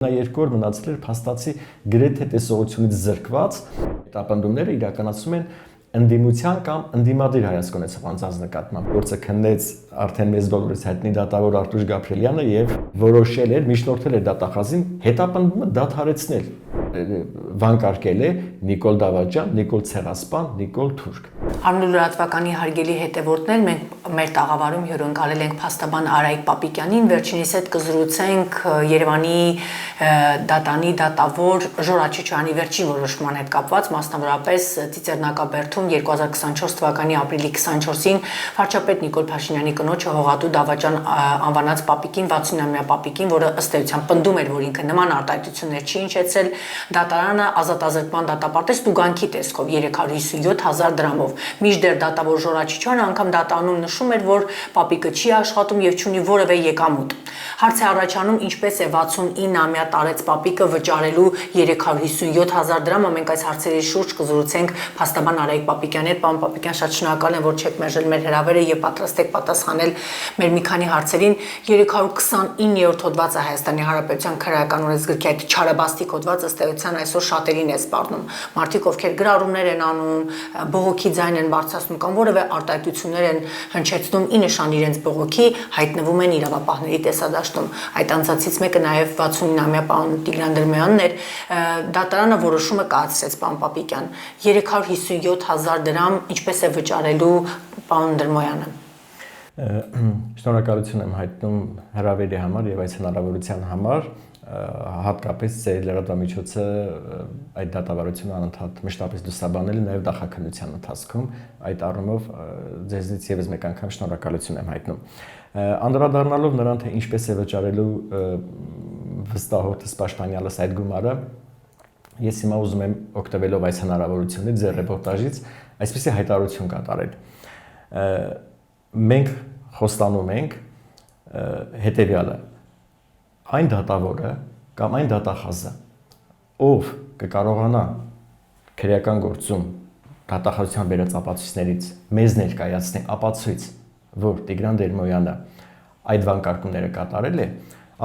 Նա երկու օր մնացել էր փաստացի գրեթե տեսողությունից զրկված, ապնդումները իրականացում են ընդդիմության կամ ընդդիմադիր հայացք ունեցող անձանց նկատմամբ։ Գործը քննեց արդեն մեզ բոլորիս հայտնի դատավոր Արտուշ Գաբրիելյանը եւ որոշել էր, միջնորդել էր դատախազին հետապնդումը դադարեցնել։ Վանկարկել է Նիկոլ Դավաճան, Նիկոլ Ցեղասպան, Նիկոլ Թուրք։ Արմնու լրատվականի հարգելի հետևորդներ, մենք մեր տաղավարում հյուրընկալել ենք փաստաբան Արայիկ Պապիկյանին, վերջինիս հետ կզրուցենք Երևանի դատանի դատավոր Ժոր Աչիչյանի վերջին որոշման հետ կապված, մասնավորապես Ծիծեռնակաբերդում 2024 թվականի ապրիլի 24-ին վարչապետ Նիկոլ Փաշինյանի կնոջը Հողատու Դավաճան անվանած Պապիկին, 69-ամյա Պապիկին, որը ըստ էության պնդում էր, որ ինքը նման արտահայտություններ չի հնչեցրել, դատարանը ազատազրկման դատապարտեց տուգանքի տեսքով 357,000 դրամով։ Մինչդեռ դատավոր Ժոր Աչիչյանը անգամ դատանում նշում էր, որ Պապիկը չի աշխատում եւ չունի որևէ եկամուտ։ Հարց է առաջանում, ինչպես է 69-ամյա տարեց Պապիկը վճարելու 357,000 դրամը։ Մենք այս հարցերի շուրջ կզրուցենք փաստաբան Արայիկ Պապիկյանի հետ։ Պարոն Պապիկյան, շատ շնորհակալ եմ, որ չեք մերժել մեր հրավերը եւ պատրաստ եք պատասխանել մեր մի քանի հարցերին։ 329-րդ հոդվածը Հայաստանի Հանրապետության քրեական օրենսգրքի այդ չարաբաստիկ հոդվածը ըստ էության այսօր շատերին է սպառնում։ Մարդիկ, ովքեր գրառումներ են անում, բողոքի ձայն են բարձրացնում կամ որևէ արտահայտություններ են հնչեցնում ի նշան իրենց բողոքի, հայտնվում են իրավապահների տեսադաշտում։ Այդ անձանցից մեկը նաև 69-ամյա պարոն Տիգրան Դրմյանն էր։ Դատարանը որոշումը կայացրեց, պարոն Պապիկյան, 357,000 դրամ ինչպես է վճարելու պարոն Դրմյանը։ Շնորհակալություն եմ հայտնում հրավերի համար եւ այս հնարավորության համար, հատկապես ձեր լրատվամիջոցը այդ դատավարությունը անընդհատ մշտապես լուսաբանել նաեւ դախաքննության ընթացքում, այդ առումով ձեզնից եւս մեկ անգամ շնորհակալություն եմ հայտնում։ Անդրադառնալով նրան, թե ինչպես է վճարելու վստահորդս պաշտպանյալս այդ գումարը, ես հիմա ուզում եմ օգտվելով այս հնարավորությունից ձեր ռեպորտաժից այսպեսի հայտարարություն կատարել։ Մենք խոստանում ենք հետևյալը. այն դատավորը կամ այն դատախազը, ով կկարողանա քրեական գործում դատախազության բերած ապացույցներից մեզ ներկայացնի ապացույց, որ Տիգրան Դերմոյանը այդ վանկարկումները կատարել է,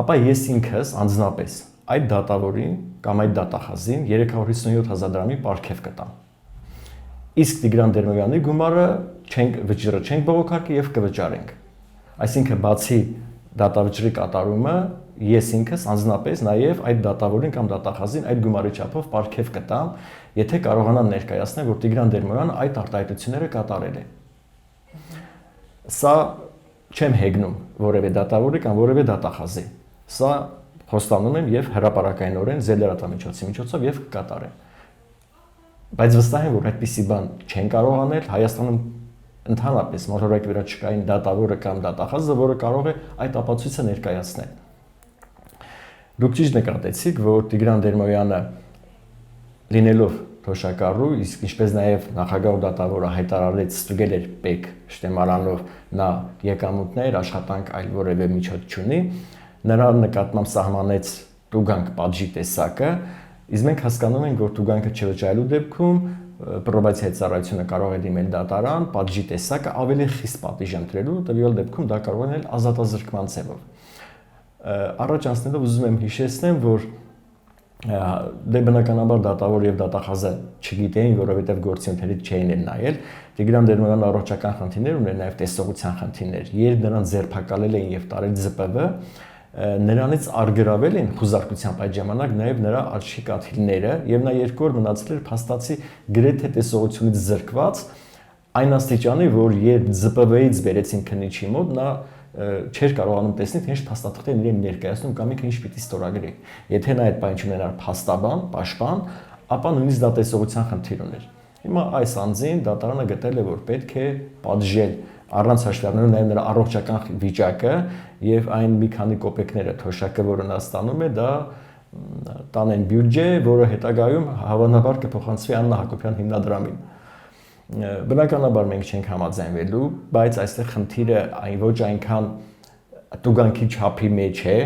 ապա ես ինքս անձնապես այդ դատավորին կամ այդ դատախազին 357,000 դրամի պարգև կտամ։ Իսկ Տիգրան Դերմոյանի գումարը չենք բողոքարկի եւ կվճարենք։ Այսինքն բացի դատավճռի կատարումը ես ինքս անձնապես նաեւ այդ դատավորին կամ դատախազին այդ գումարի չափով պարգև կտամ, եթե կարողանան ներկայացնել, որ Տիգրան Դերմոյանը այդ արտահայտությունները կատարել է։ Սա չեմ հեգնում որևէ դատավորի կամ որևէ դատախազի։ Սա խոստանում եմ եւ հրապարակայնորեն ձեր լրատվամիջոցի միջոցով եւ կկատարեմ։ Բայց վստահ եմ, որ այդպիսի բան չեն կարող անել Հայաստանում ընդհանրապես մոլորակի վրա չկային դատավորը կամ դատախազը, որը կարող է այդ ապացույցը ներկայացնել։ Դուք ճիշտ նկատեցիք, որ Տիգրան Դերմոյանը լինելով թոշակառու, իսկ ինչպես նաև նախագահ դատավորը հայտարարեց, ստուգել էր ՊԵԿ շտեմարանով, նա եկամուտներ, աշխատանք այլ որևէ միջոց չունի, նրա նկատմամբ սահմանեց տուգանք պատժի տեսակը, իսկ մենք հասկանում ենք, որ տուգանքը չվճարելու դեպքում պրոբացիայի ծառայությունը կարող է դիմել դատարան, պատժի տեսակը ավելի խիստ պատիժ ընտրելու, տվյալ դեպքում դա կարող է լինել ազատազրկման ձևով։ Առաջ անցնելով ուզում եմ հիշեցնեմ, որ դե բնականաբար դատավոր եւ դատախազը չգիտեին, որովհետեւ գործընթերից չէին էլ նայել, Տիգրան Դերմոյանը առողջական խնդիրներ ուներ, նաեւ տեսողության խնդիրներ, երբ նրան ձերբակալել էին եւ տարել ԶՊՎ, նրանից արգրավել են խուզարկությամբ այդ ժամանակ նաև նրա աչքի կաթիլները եւ նա երկու օր մնացել էր փաստացի գրեթե տեսողությունից զրկված այն աստիճանի, որ երբ ԶՊՎ-ից բերեցին քննիչի մոտ, նա չէր կարողանում տեսնել, թե ինչ փաստաթղթեր իրեն ներկայացնում կամ ինքը ինչ պիտի ստորագրի։ Եթե նա այդ բանը չունենար փաստաբան, պաշտպան, ապա նույնիսկ դա տեսողության խնդիր ուներ։ Հիմա այս անձին դատարանը գտել է, որ պետք է պատժել առանց հաշվի առնելու նաև նրա առողջական վիճակը եւ այն մի քանի կոպեկները թոշակը, որը նա ստանում է, դա տանեն բյուջե, որը հետագայում հավանաբար կփոխանցվի Աննա Հակոբյան հիմնադրամին։ Բնականաբար մենք չենք համաձայնվելու, բայց այստեղ խնդիրը ոչ այնքան տուգանքի չափի մեջ է,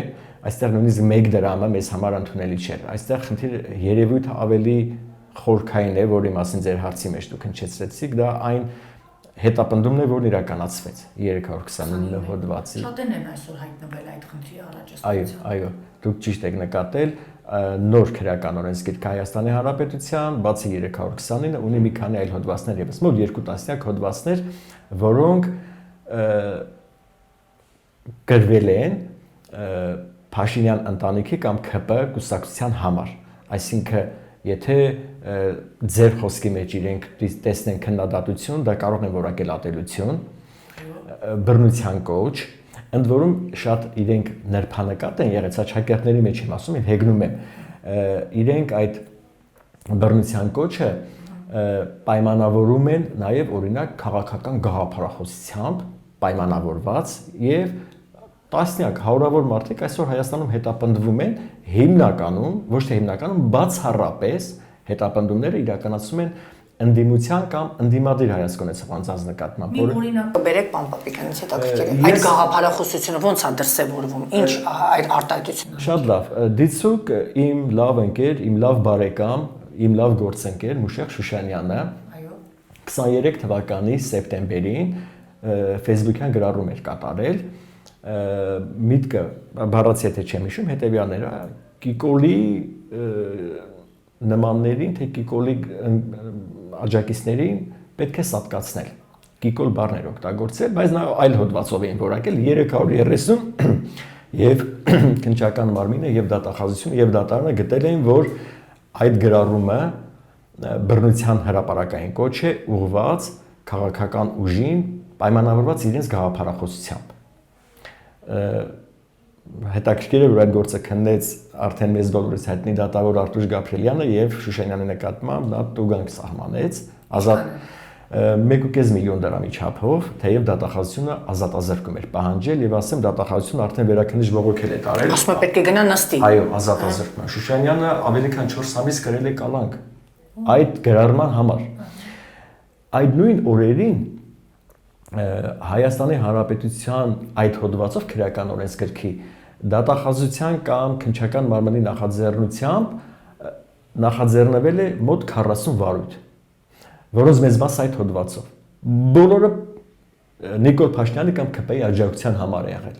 այստեղ նույնիսկ 1 դրամը մեզ համար ընդունելի չէ։ Այստեղ խնդիրը երևույթը ավելի խորքային է, որի մասին ձեր հարցի մեջ դուք հնչեցրեցիք, դա այն հետապնդումն է, որն իրականացվեց 329 հոդվածի։ Շատերն են այսօր հայտնվել այդ խնդրի առաջ։ Այո, դուք ճիշտ եք նկատել, նոր քրեական օրենսգիրք Հայաստանի Հանրապետության, բացի 329-ը, ունի մի քանի այլ հոդվածներ եւս, մոտ 2 տասնյակ հոդվածներ, որոնք գրվել են Փաշինյան ընտանիքի կամ ՔՊ կուսակցության համար, այսինքն եթե ձեր խոսքի մեջ իրենք տեսնեն քննադատություն, դա կարող է որակել ատելություն, բռնության կոչ, ընդ որում շատ իրենք նրբանկատ են եղած, աշակերտների մեջ եմ ասում, հեգնում եմ, իրենք այդ բռնության կոչը պայմանավորում են նաև օրինակ քաղաքական գաղափարախոսությամբ պայմանավորված եւ տասնյակ հարյուրավոր մարդիկ այսօր Հայաստանում հետապնդվում են հիմնականում, ոչ թե հիմնականում, բացառապես հետապնդումները իրականացում են ընդդիմության կամ ընդդիմադիր հայացք ունեցող անձանց նկատմամբ։ Մի օրինակ կբերեք պարոն Պապիկյանից հետաքրքիր է։ Այդ գաղափարախոսությունը ո՞նց է դրսևորվում, ինչ այդ արտահայտությունն է։ Շատ լավ։ Դիցուկ իմ լավ ընկեր, իմ լավ բարեկամ, իմ լավ գործընկեր Մուշեղ Շուշանյանը 23 թվականի սեպտեմբերին Facebook-յան գրառում էր կատարել միտքը բառացի եթե չեմ հիշում հետևյալն էր Կիկոլի նմաններին թե Կիկոլի աջակիցներին պետք է սատկացնել Կիկոլ բառներ օգտագործել բայց նա այլ հոդվածով էին որակել 330 եւ քննչական մարմինը եւ դատախազությունը եւ դատարանը գտել էին որ այդ գրառումը բռնության հրապարակային կոչ է ուղղված քաղաքական ուժին պայմանավորված իրենց գաղափարախոսությամբ հետաքրքիր է որ այդ գործը քննեց արդեն մեզ բոլորիս հայտնի դատավոր Արտուշ Գաբրելյանը եւ Շուշանյանի նկատմամբ նա տուգանք սահմանեց ազատ 1.5 միլիոն դրամի չափով թեև դատախազությունը ազատազրկում էր պահանջել եւ ասեմ դատախազությունը արդեն վերաքննիչ բողոքել է տարել ասում է պետք է գնա նստի այո ազատազրկման Շուշանյանը ավելի քան 4 ամիս գրել է կալանք այդ գրառման համար այդ նույն օրերին Հայաստանի Հանրապետության այդ հոդվածով քրեական օրենսգրքի դատախազության կամ քննչական մարմնի նախաձեռնությամբ նախաձեռնվել է մոտ 40 վարույթ, որոնց մեծ մասը այդ հոդվածով։ Բոլորը Նիկոլ Փաշինյանի կամ ՔՊ-ի աջակցության համար է եղել։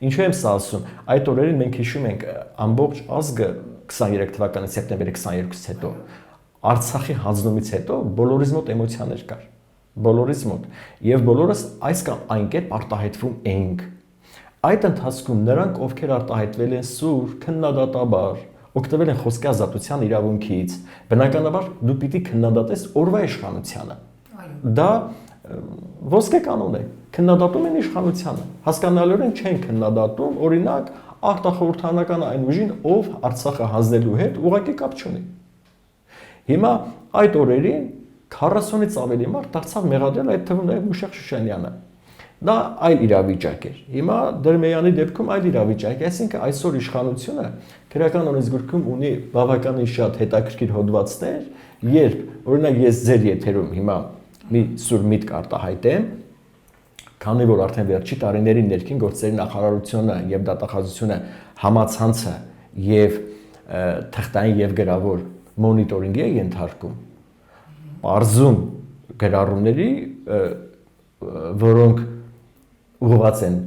Ինչու եմ սա ասում։ Այդ օրերին մենք հիշում ենք ամբողջ ազգը 23 թվականի սեպտեմբերի 22-ից հետո Արցախի հանձնումից հետո բոլորիս մոտ էմոցիաներ կար։ Բոլորիս մոտ եւ բոլորս այս կամ այն կերպ արտահայտվում էինք այդ ընթացքում նրանք ովքեր արտահայտվել են սուր քննադատաբար օգտվել են խոսքի ազատության իրավունքից բնականաբար դու պիտի քննադատես օրվա իշխանությանը դա ոսկե կանոն է քննադատում են իշխանությանը հասկանալիորեն չեն քննադատում օրինակ արտախորհրդանական այն ուժին ով Արցախը հանձնելու հետ ուղղակի կապ չունի հիմա այդ օրերին 40-ից ավելի մարդ դարձավ մեղադրել այդ թվում նաև Մուշեղ Շուշանյանը։ Դա այլ իրավիճակ էր։ Հիմա Դերմեյանի դեպքում այլ իրավիճակ է, այսինքն այսօր իշխանությունը քրեական օրենսգրքում ունի բավականին շատ հետաքրքիր հոդվածներ, երբ օրինակ ես ձեր եթերում հիմա մի սուր միտք արտահայտեմ, քանի որ արդեն վերջի տարիների ներքին գործերի նախարարությունը եւ դատախազությունը համացանցը եւ թղթային եւ գրավոր մոնիտորինգի է ենթարկում Պարզում գրառումների, որոնք ուղղված են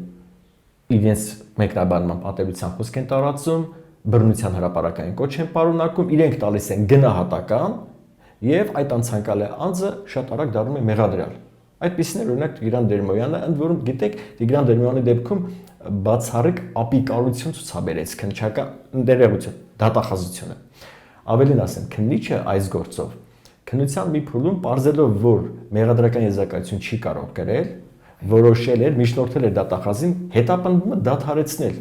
իրենց մեկնաբանման պատերության խոսք են տարածում, բռնության հրապարակային կոչ են պարունակում, իրենք տալիս են գնահատական եւ այդ անցանկալի անձը շատ արագ դառնում է մեղադրյալ։ Այդպիսին է օրինակ Տիգրան Դերմոյանը, ընդ որում գիտեք, Տիգրան Դերմոյանի դեպքում բացառիկ ապիկարություն ցուցաբերեց քննչական դերևություն, դատախազությունը։ Ավելին ասեմ, քննիչը այս գործով քննության մի փուլում պարզելով որ մեղադրական եզրակացություն չի կարող գրել, որոշել էր, միջնորդել էր դատախազին հետապնդումը դադարեցնել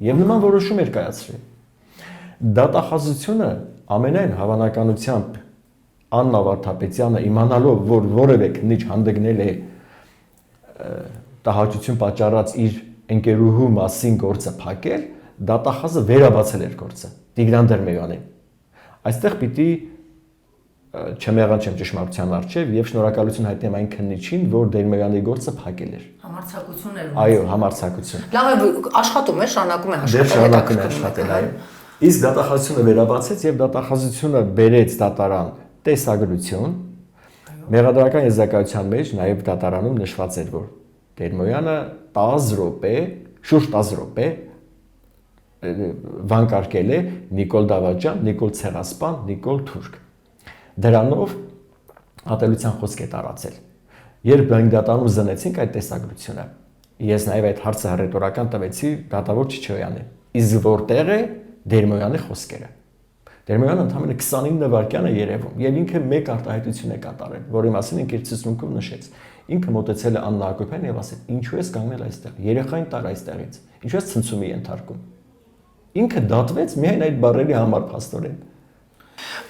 եւ նման որոշում էր կայացրել։ Դատախազությունը ամենայն հավանականությամբ Աննա Վարդապետյանը իմանալով որ որևէ քննիչ հանդգնել է տհաճություն պատճառած իր ընկերուհու մասին գործը փակել, դատախազը վերաբացել էր գործը Տիգրան Դերմեյանին։ Այստեղ պիտի չմեղանչեմ ճշմարտության առջև եւ շնորհակալություն հայտնեմ այն քննիչին, որ Դերմեյանի գործը փակել էր։ Համարձակություն էր։ Այո, համարձակություն։ Լավ է, աշխատում է, շարունակում է աշխատել։ Դեռ շարունակում է աշխատել, այո։ Իսկ դատախազությունը վերաբացեց եւ դատախազությունը բերեց դատարան տեսագրություն, Մեղադրական եզրակացության մեջ նաև դատարանում նշված էր, որ Տեր-Մոյանը 10 րոպե, շուրջ 10 րոպե վանկարկել է Նիկոլ Դավաճան, Նիկոլ Ցեղասպան, Նիկոլ Թուրք։ Դրանով ատելության խոսք է տարածել։ Երբ մենք դատարանում զննեցինք այդ տեսագրությունը, ես նաև այդ հարցը հռետորական տվեցի դատավոր Չիչոյանին։ Իսկ որտեղ է Տեր-Մոյանի խոսքերը։ Տեր-Մոյանը ընդամենը 29 վայրկյան է երևում եւ ինքը մեկ արտահայտություն է կատարել, որի մասին ինքը իր ցուցմունքում նշեց։ Ինքը մոտեցել է Աննա Հակոբյանին եւ ասել. «Ինչու ես կանգնել այստեղ։ Երեխային տար այստեղից։ Ինչու ես ցնցումի ենթարկում»։ Ինքը դատվեց միայն այդ բառերի համար փաստորեն։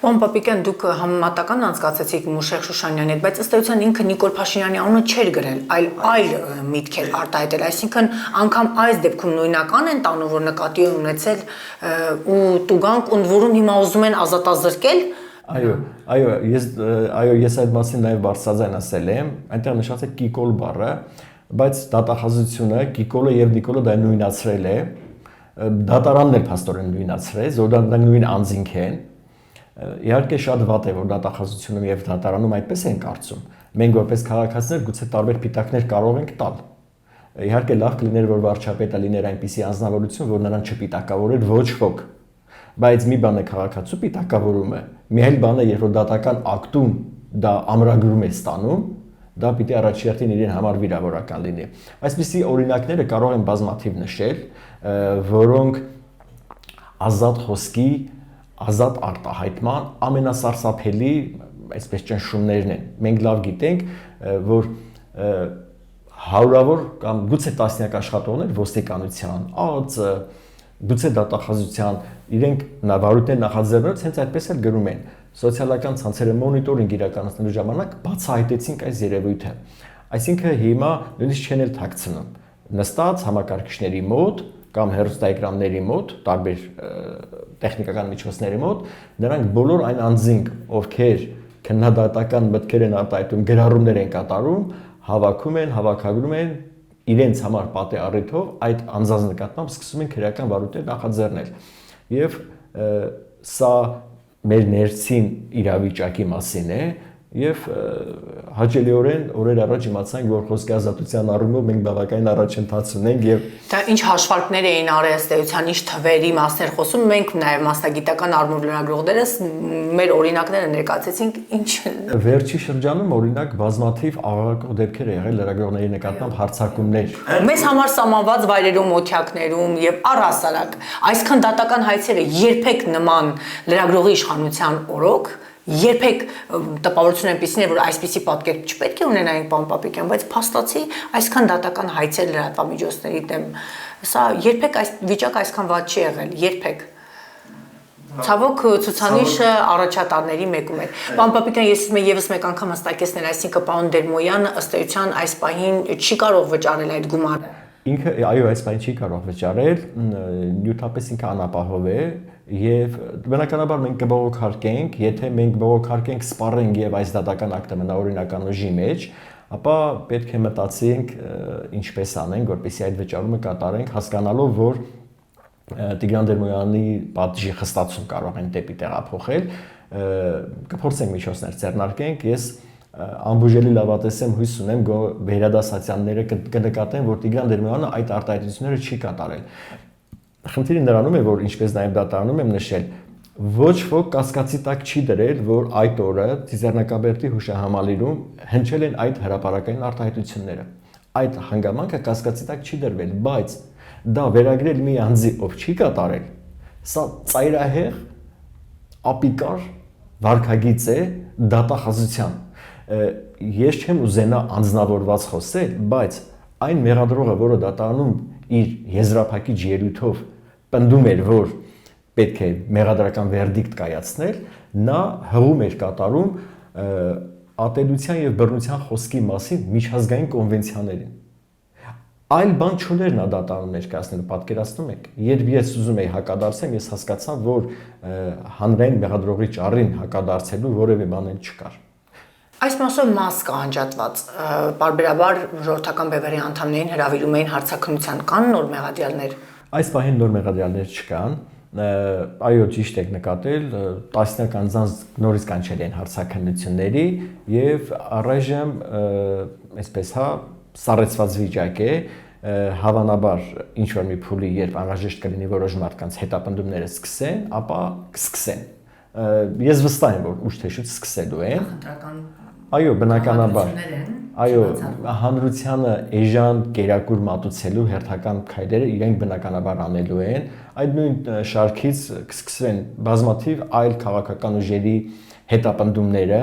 Պարոն Պապիկյան, դուք համեմատական անցկացեցիք Մուշեղ Շուշանյանի հետ, բայց ըստ էության ինքը Նիկոլ Փաշինյանի անունը չէր գրել, այլ միտք էր արտահայտել, այսինքն անգամ այս դեպքում նույնական են տանում, որ նկատի ունեցել ու տուգանք ընդ որում հիմա ուզում են ազատազրկել։ Այո, ես այդ մասին նաև բարձրաձայն ասել եմ, այնտեղ նշած է Կիկոլ բառը, բայց դատախազությունը Կիկոլը եւ Նիկոլը դա նույնացրել է, դատարանն էլ փաստորեն նույնացրեց, որ դա նույն անձինք են։ Իհարկե շատ վատ է, որ դատախազությունում եւ դատարանում այդպես են կարծում։ Մենք որպես քաղաքացիներ գուցե տարբեր պիտակներ կարող ենք տալ։ Իհարկե լավ կլիներ, որ վարչապետը լիներ այնպիսի անձնավորություն, որ նրան չպիտակավորեր ոչ ոք։ Բայց մի բան է քաղաքացու պիտակավորումը, մի այլ բան է, երբ որ դատական ակտում դա ամրագրում է ստանում, դա պիտի առաջերտին իրեն համար վիրավորական լինի։ Այսպիսի օրինակները կարող են բազմաթիվ նշել, որոնք ազատ խոսքի, ազատ արտահայտման ամենասարսափելի, այսպես ճնշումներն են։ Մենք լավ գիտենք, որ հարյուրավոր կամ գուցե տասնյակ աշխատողներ ոստիկանության, ԱԱԾ, գուցե դատախազության իրենք վարույթներ նախաձեռնելուց հենց այդպես էլ գրում են սոցիալական ցանցերը մոնիտորինգ իրականացնելու ժամանակ բացահայտեցինք այս երևույթը։ Այսինքն հիմա նույնիսկ չեն էլ թաքցնում։ Նստած համակարգիչների մոտ կամ հեռուստաէկրանների մոտ, տարբեր տեխնիկական միջոցների մոտ, նրանք բոլոր այն անձինք, ովքեր քննադատական մտքեր են արտահայտում, գրառումներ են կատարում, հավաքում են, հավաքագրում են իրենց համար պատի առիթով այդ անձանց նկատմամբ սկսում են քրեական վարույթներ նախաձեռնել։ Եվ սա մեր ներսին իրավիճակի մասին է եւ հաճելիորեն օրեր առաջ իմացանք, որ խոսքի ազատության առումով մենք բավականին առաջընթաց ունենք եւ դա ինչ հաշվարկներ էին արել ըստ էության, ինչ թվերի մասներ խոսում, մենք նաեւ մասնագիտական առումով լրագրողներս մեր օրինակները ներկայացեցինք, ինչ վերջի շրջանում օրինակ բազմաթիվ աղաղակող դեպքեր է եղել լրագրողների նկատմամբ հարձակումներ։ Մեզ համար սահմանված վայրերում, օթյակներում եւ առհասարակ այսքան դատական հայցերը երբեք նման լրագրողի իշխանության օրոք երբեք տպավորություն այնպիսին է, որ այսպիսի պատկեր չպետք է ունենայինք, պարոն Պապիկյան, բայց փաստացի այսքան դատական հայցեր լրատվամիջոցների դեմ, սա երբեք այս վիճակը այսքան վատ չի եղել, երբեք։ Ցավոք ցուցանիշը առաջատարների մեկում է։ Պարոն Պապիկյան, ես ուզում եմ եւս մեկ անգամ հստակեցնել, այսինքն պարոն Տեր-Մոյանը ըստ էության այս պահին չի կարող վճարել այդ գումարը։ Ինքը այո, այս պահին չի կարող վճարել, նյութապես ինքը անապահով է եւ բնականաբար մենք կբողոքարկենք, եթե մենք բողոքարկենք, սպառենք եւ այս դատական ակտը մնա օրինական ուժի մեջ, ապա պետք է մտածենք ինչպես անենք, որպեսզի այդ վճարումը կատարենք, հասկանալով, որ Տիգրան Տեր-Մոյանի պատժի խստացում կարող են դեպի տեղափոխել, կփորձենք միջոցներ ձեռնարկենք, ես անբուժելի լավատեսեմ հույս ունեմ վերադասացյանները կնկատեն, որ Տիգրան Տեր-Մոյանը այդ արտահայտությունները չի կատարել։ Խնդիրը նրանում է, որ ինչպես նաև դատարանում եմ նշել, ոչ ոք կասկածի տակ չի դրել, որ այդ օրը Տիզեռնակաբերդի հուշահամալիրում հնչել են այդ հրապարակային արտահայտությունները։ Այդ հանգամանքը կասկածի տակ չի դրվել, բայց դա վերագրել մի անձի, ով չի կատարել, սա ծայրահեղ, ապիկար վարքագիծ է դատախազության։ Ես չեմ ուզենա անձնավորված խոսել, բայց այն մեղադրողը, որը դատարանում իր եզրափակիչ ելույթով պնդում էր, որ պետք է մեղադրական վերդիկտ կայացնել, նա հղում էր կատարում ատելության եւ բռնության խոսքի մասին միջազգային կոնվենցիաներին։ Այլ բան չուներ նա դատարանում ներկայացնել, պատկերացնում եք։ Երբ ես ուզում էի հակադարձեմ, ես հասկացա, որ հանրային մեղադրողի ճառին հակադարձելու որևէ բան չկար։ Այս մասով մաս կա անջատված, բարբերաբար ժողովրդական բևեռի անդամներին հրավիրում էին հարցաքննության, կան նոր մեղադրյալներ։ Այս պահին նոր մեղադրյալներ չկան, այո, ճիշտ եք նկատել, տասնյակ անձանց նորից կանչել են հարցաքննությունների եւ առայժմ այսպես հա սառեցված վիճակ է, հավանաբար ինչ որ մի փուլի երբ անհրաժեշտ կլինի որոշ մարդկանց հետապնդումները սկսեն, ապա կսկսեն։ Ես վստահ եմ, որ ուշ թե շուտ սկսելու են։ Այո, բնականաբար։ Այո, հանրությանը էժան կերակուր մատուցելու հերթական քայլերը իրենք բնականաբար անելու են։ Այդ նույն շարքից կսկսվեն բազմաթիվ այլ քաղաքական ուժերի հետապնդումները,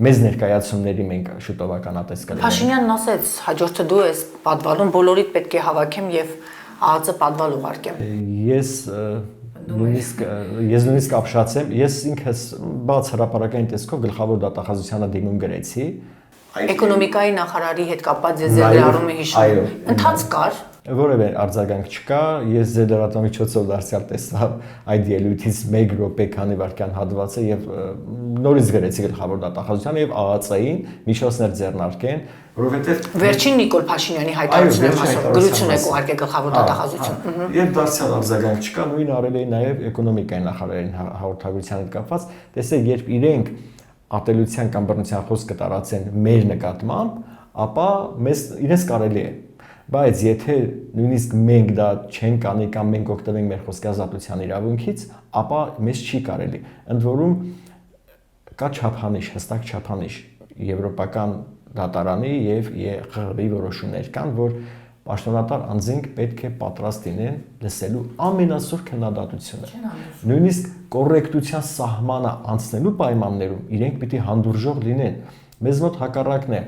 մեծ ներկայացումների մենք շուտով ականատես կլինենք։ Փաշինյանն ասեց, հաջորդը դու ես պատվալում, բոլորիդ պետք է հավաքեմ եւ ԱԱԾ պատվալ ուղարկեմ։ Ես նույնիսկ ապշացեմ, ես ինքս բաց հրապարակային տեսքով գլխավոր դատախազությանը դիմում գրեցի։ Էկոնոմիկայի նախարարի հետ կապված ես ձեռարումը հիշում։ Ընթաց կար։ Որևէ արձագանք չկա, ես ձեր լրատվամիջոցով դարձյալ տեսա այդ ելույթից 1 րոպե քանի վայրկյան հատվածը եւ նորից գրեցի գլխավոր դատախազությանը եւ ԱԱԾ-ին միջոցներ ձեռնարկեն, որովհետեւ Վերջին Նիկոլ Փաշինյանի հայտարարությունն ասում գրություն եք ուղարկել գլխավոր դատախազություն։ Եվ դարձյալ արձագանք չկա, նույն արել է նաեւ էկոնոմիկայի նախարարին հաղորդագրության հետ կապված, տեսեք, երբ իրենք ատելության կամ բռնության խոսքը տարածեն մեր նկատմամբ, ապա մեզ իրենց կարելի է։ Բայց եթե նույնիսկ մենք դա չենք անի կամ մենք օգտվենք մեր խոսքի ազատության իրավունքից, ապա մեզ չի կարելի։ Ընդ որում կա չափանիշ, հստակ չափանիշ եվրոպական դատարանի եւ ԵԽՀ-ի որոշումներ կան, որ պաշտոնատար անձինք պետք է պատրաստ լինեն լսելու ամենասուր քննադատությունը։ Նույնիսկ կոռեկտության սահմանը անցնելու պայմաններում իրենք պիտի հանդուրժող լինեն։ Մեզ մոտ հակառակն է։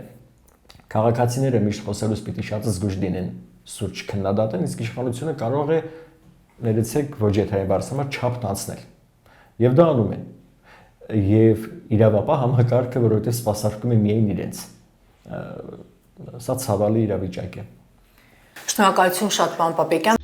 Քաղաքացիները միշտ խոսելուց պիտի շատ զգույշ լինեն սուրճ քննադատեն, իսկ իշխանությունը կարող է ներեցեք ոչ եթերային բարձրամար չափն անցնել։ Եվ դա անում են։ Եվ իրավապահ համակարգը, որովհետև սպասարկում է միայն իրենց։ Սա ցավալի իրավիճակ է։ Շնորհակալություն շատ, պարոն Պապեկյան։